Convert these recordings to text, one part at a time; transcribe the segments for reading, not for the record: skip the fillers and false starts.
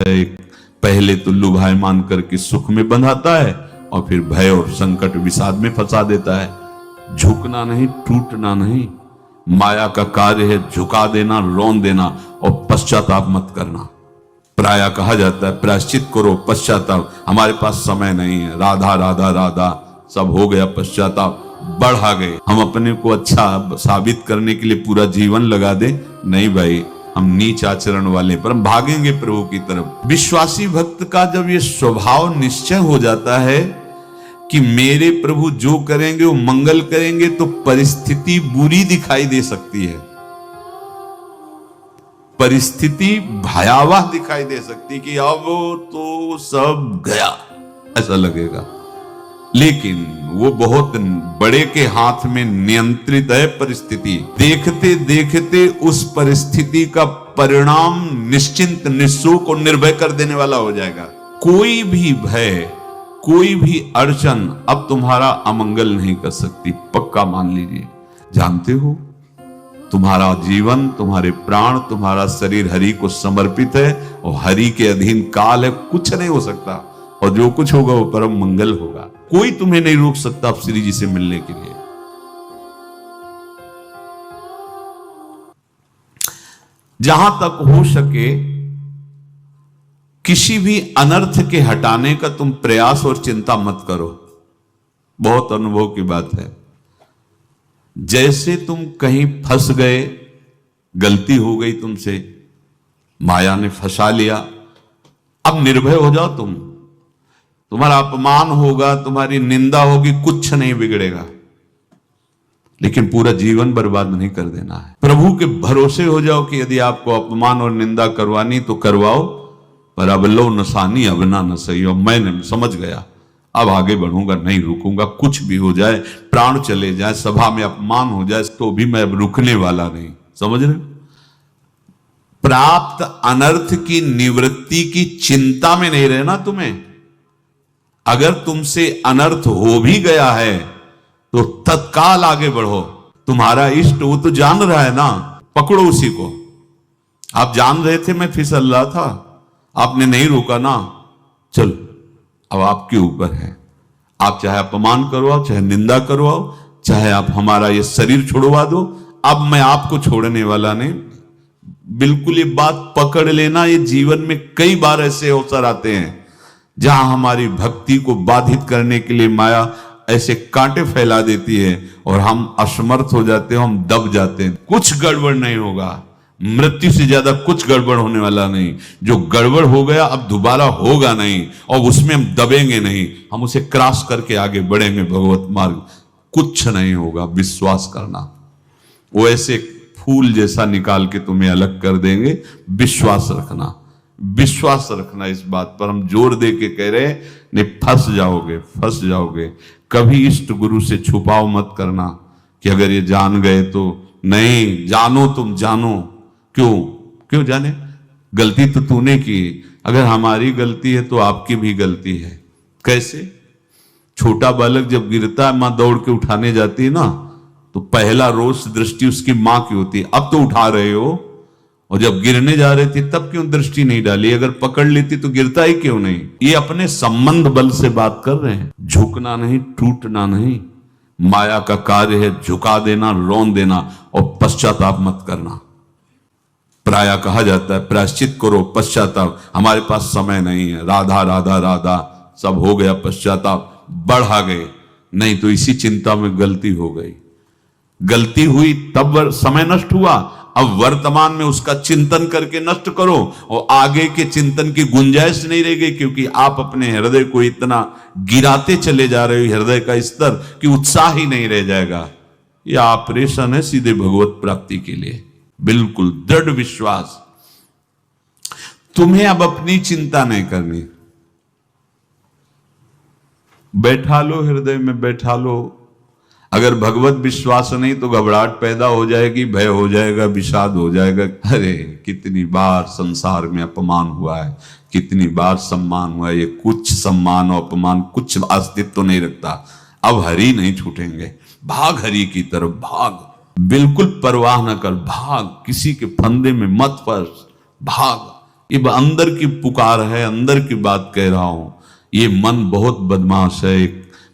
एक पहले तो लुभायमान करके सुख में बंधाता है और फिर भय और संकट विषाद में फंसा देता है। झुकना नहीं, टूटना नहीं, माया का कार्य है झुका देना, रौन देना और पश्चाताप मत करना। प्रायः कहा जाता है प्रायश्चित करो, पश्चाताप। हमारे पास समय नहीं है, राधा राधा राधा सब हो गया, पश्चाताप बढ़ा गए। हम अपने को अच्छा साबित करने के लिए पूरा जीवन लगा दे, नहीं भाई, हम नीच आचरण वाले पर हम भागेंगे प्रभु की तरफ। विश्वासी भक्त का जब ये स्वभाव निश्चय हो जाता है कि मेरे प्रभु जो करेंगे वो मंगल करेंगे, तो परिस्थिति बुरी दिखाई दे सकती है, परिस्थिति भयावह दिखाई दे सकती कि अब तो सब गया ऐसा लगेगा, लेकिन वो बहुत बड़े के हाथ में नियंत्रित है परिस्थिति। देखते देखते उस परिस्थिति का परिणाम निश्चिंत, निःशुल्क और निर्भय कर देने वाला हो जाएगा। कोई भी भय, कोई भी अड़चन अब तुम्हारा अमंगल नहीं कर सकती, पक्का मान लीजिए। जानते हो तुम्हारा जीवन, तुम्हारे प्राण, तुम्हारा शरीर हरि को समर्पित है और हरि के अधीन काल है, कुछ नहीं हो सकता और जो कुछ होगा वो परम मंगल होगा। कोई तुम्हें नहीं रोक सकता अब श्री जी से मिलने के लिए। जहां तक हो सके किसी भी अनर्थ के हटाने का तुम प्रयास और चिंता मत करो। बहुत अनुभव की बात है। जैसे तुम कहीं फंस गए, गलती हो गई तुमसे, माया ने फंसा लिया, अब निर्भय हो जाओ तुम। तुम्हारा अपमान होगा, तुम्हारी निंदा होगी, कुछ नहीं बिगड़ेगा, लेकिन पूरा जीवन बर्बाद नहीं कर देना है। प्रभु के भरोसे हो जाओ कि यदि आपको अपमान और निंदा करवानी तो करवाओ, पर अब लो नसानी अब ना न सही हो। मैंने समझ गया, अब आगे बढ़ूंगा, नहीं रुकूंगा, कुछ भी हो जाए, प्राण चले जाए, सभा में अपमान हो जाए, तो भी मैं अब रुकने वाला नहीं। समझ रहे? प्राप्त अनर्थ की निवृत्ति की चिंता में नहीं रहना तुम्हें। अगर तुमसे अनर्थ हो भी गया है तो तत्काल आगे बढ़ो। तुम्हारा इष्ट वो तो जान रहा है ना, पकड़ो उसी को। आप जान रहे थे मैं फिसल रहा था, आपने नहीं रोका ना, चलो अब आपके ऊपर है। आप चाहे अपमान करवाओ, चाहे निंदा करवाओ, चाहे आप हमारा ये शरीर छुड़वा दो, अब मैं आपको छोड़ने वाला नहीं। बिल्कुल ये बात पकड़ लेना। ये जीवन में कई बार ऐसे अवसर आते हैं जहां हमारी भक्ति को बाधित करने के लिए माया ऐसे कांटे फैला देती है और हम असमर्थ हो जाते हैं, हम दब जाते हैं। कुछ गड़बड़ नहीं होगा, मृत्यु से ज्यादा कुछ गड़बड़ होने वाला नहीं। जो गड़बड़ हो गया अब दोबारा होगा नहीं और उसमें हम दबेंगे नहीं, हम उसे क्रॉस करके आगे बढ़ेंगे भगवत मार्ग। कुछ नहीं होगा, विश्वास करना। वो ऐसे फूल जैसा निकाल के तुम्हें अलग कर देंगे। विश्वास रखना, विश्वास रखना। इस बात पर हम जोर दे के कह रहे हैं, नहीं फंस जाओगे, फंस जाओगे। कभी इष्ट गुरु से छुपाओ मत करना कि अगर ये जान गए तो। नहीं, जानो, तुम जानो। क्यों जाने? गलती तो तूने की। अगर हमारी गलती है तो आपकी भी गलती है। कैसे? छोटा बालक जब गिरता है, मां दौड़ के उठाने जाती है ना, तो पहला रोष दृष्टि उसकी मां की होती है। अब तो उठा रहे हो, और जब गिरने जा रहे थे तब क्यों दृष्टि नहीं डाली? अगर पकड़ लेती तो गिरता ही क्यों नहीं? ये अपने संबंध बल से बात कर रहे हैं। झुकना नहीं, टूटना नहीं, माया का कार्य है झुका देना, रौन देना और पश्चाताप मत करना। प्रायः कहा जाता है प्रायश्चित करो, पश्चाताप। हमारे पास समय नहीं है, राधा राधा राधा सब हो गया, पश्चाताप बढ़ा गए। नहीं तो इसी चिंता में गलती हो गई, गलती हुई तब समय नष्ट हुआ। अब वर्तमान में उसका चिंतन करके नष्ट करो और आगे के चिंतन की गुंजाइश नहीं रह गई, क्योंकि आप अपने हृदय को इतना गिराते चले जा रहे हो, हृदय का स्तर, कि उत्साह ही नहीं रह जाएगा। यह ऑपरेशन है सीधे भगवत प्राप्ति के लिए। बिल्कुल दृढ़ विश्वास। तुम्हें अब अपनी चिंता नहीं करनी। बैठा लो, हृदय में बैठा लो। अगर भगवत विश्वास नहीं तो घबराहट पैदा हो जाएगी, भय हो जाएगा, विषाद हो जाएगा। अरे कितनी बार संसार में अपमान हुआ है, कितनी बार सम्मान हुआ है। ये कुछ सम्मान और अपमान कुछ अस्तित्व तो नहीं रखता। अब हरि नहीं छूटेंगे। भाग हरि की तरफ, भाग। बिल्कुल परवाह न कर, भाग। किसी के फंदे में मत फंस, भाग। ये अंदर की पुकार है, अंदर की बात कह रहा हूं। ये मन बहुत बदमाश है,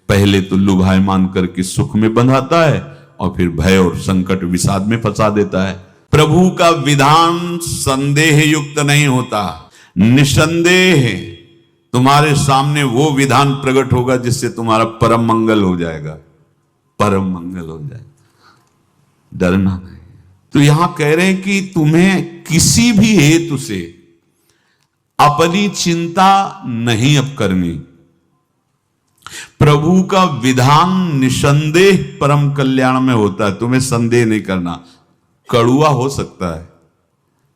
पहले तो लुभायमान करके सुख में बंधाता है और फिर भय और संकट विषाद में फंसा देता है। प्रभु का विधान संदेह युक्त नहीं होता, निसंदेह तुम्हारे सामने वो विधान प्रकट होगा जिससे तुम्हारा परम मंगल हो जाएगा, परम मंगल हो जाएगा, डरना नहीं। तो यहां कह रहे हैं कि तुम्हें किसी भी हेतु से अपनी चिंता नहीं अब करनी। प्रभु का विधान निसंदेह परम कल्याण में होता है, तुम्हें संदेह नहीं करना। कड़ुआ हो सकता है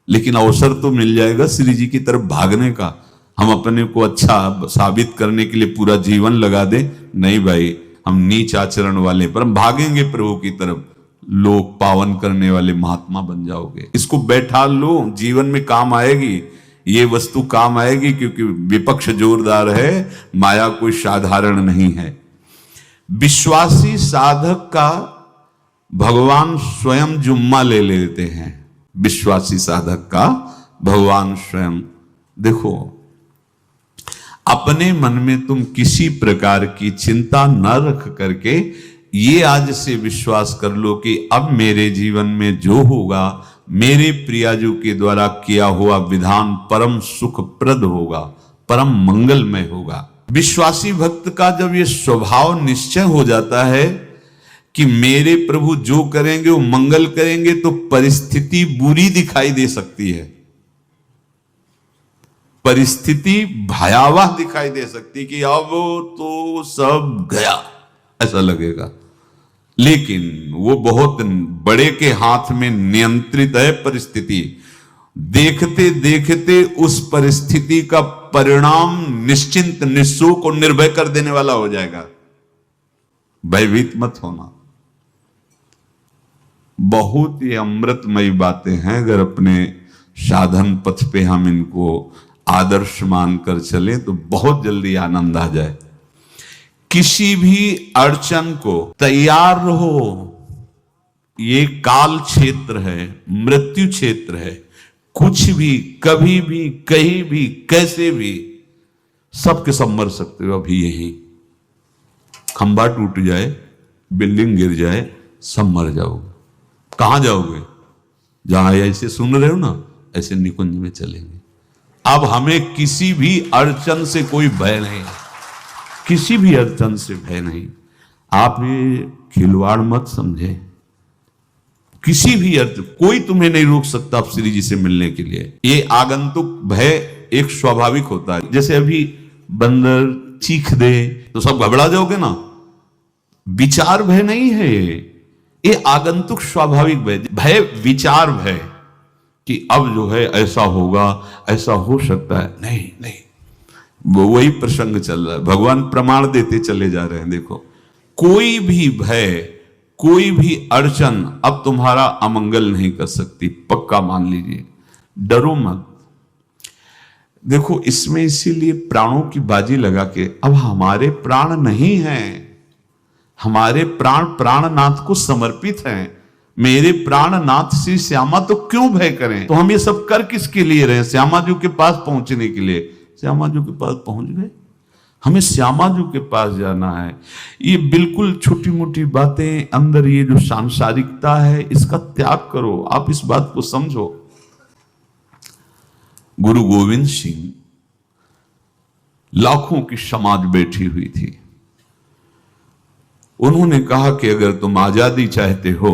लेकिन अवसर तो मिल जाएगा श्री जी की तरफ भागने का। हम अपने को अच्छा साबित करने के लिए पूरा जीवन लगा दें, नहीं भाई, हम नीच आचरण वाले पर हम भागेंगे प्रभु की तरफ, लोक पावन करने वाले महात्मा बन जाओगे। इसको बैठा लो, जीवन में काम आएगी, ये वस्तु काम आएगी, क्योंकि विपक्ष जोरदार है, माया कोई साधारण नहीं है। विश्वासी साधक का भगवान स्वयं जुम्मा ले लेते हैं। विश्वासी साधक का भगवान स्वयं, देखो अपने मन में तुम किसी प्रकार की चिंता न रख करके ये आज से विश्वास कर लो कि अब मेरे जीवन में जो होगा, मेरे प्रियाजू के द्वारा किया हुआ विधान परम सुखप्रद होगा, परम मंगलमय होगा। विश्वासी भक्त का जब ये स्वभाव निश्चय हो जाता है कि मेरे प्रभु जो करेंगे वो मंगल करेंगे, तो परिस्थिति बुरी दिखाई दे सकती है, परिस्थिति भयावह दिखाई दे सकती कि अब तो सब गया, ऐसा लगेगा। लेकिन वो बहुत बड़े के हाथ में नियंत्रित है परिस्थिति। देखते देखते उस परिस्थिति का परिणाम निश्चिंत, निःशोक और निर्भय कर देने वाला हो जाएगा। भयभीत मत होना। बहुत ही अमृतमयी बातें हैं, अगर अपने साधन पथ पे हम इनको आदर्श मानकर चलें तो बहुत जल्दी आनंद आ जाए। किसी भी अड़चन को तैयार रहो, ये काल क्षेत्र है, मृत्यु क्षेत्र है। कुछ भी, कभी भी, कहीं भी, कैसे भी, सबके सब मर सकते हो। अभी यही खंभा टूट जाए, बिल्डिंग गिर जाए, सब मर जाओगे। कहां जाओगे? जहां ऐसे सुन रहे हो ना, ऐसे निकुंज में चलेंगे। अब हमें किसी भी अड़चन से कोई भय नहीं, किसी भी अड़चन से भय नहीं। आप ये खिलवाड़ मत समझे। किसी भी अर्थ, कोई तुम्हें नहीं रोक सकता आप श्री जी से मिलने के लिए। ये आगंतुक भय एक स्वाभाविक होता है। जैसे अभी बंदर चीख दे तो सब घबरा जाओगे ना, विचार भय नहीं है ये आगंतुक स्वाभाविक भय। भय विचार भय कि अब जो है ऐसा होगा, ऐसा हो सकता है, नहीं नहीं, वो वही प्रसंग चल रहा है। भगवान प्रमाण देते चले जा रहे हैं। देखो, कोई भी भय, कोई भी अड़चन अब तुम्हारा अमंगल नहीं कर सकती, पक्का मान लीजिए। डरो मत। देखो, इसमें इसीलिए प्राणों की बाजी लगा के, अब हमारे प्राण नहीं हैं, हमारे प्राण प्राणनाथ को समर्पित हैं। मेरे प्राणनाथ श्री श्यामा, तो क्यों भय करें? तो हम ये सब कर किसके लिए रहे? श्यामा जी के पास पहुंचने के लिए। श्यामा जी के पास पहुंच गए, हमें श्यामा जी के पास जाना है। ये बिल्कुल छोटी मोटी बातें, अंदर ये जो सांसारिकता है, इसका त्याग करो। आप इस बात को समझो। गुरु गोविंद सिंह, लाखों की समाज बैठी हुई थी। उन्होंने कहा कि अगर तुम आजादी चाहते हो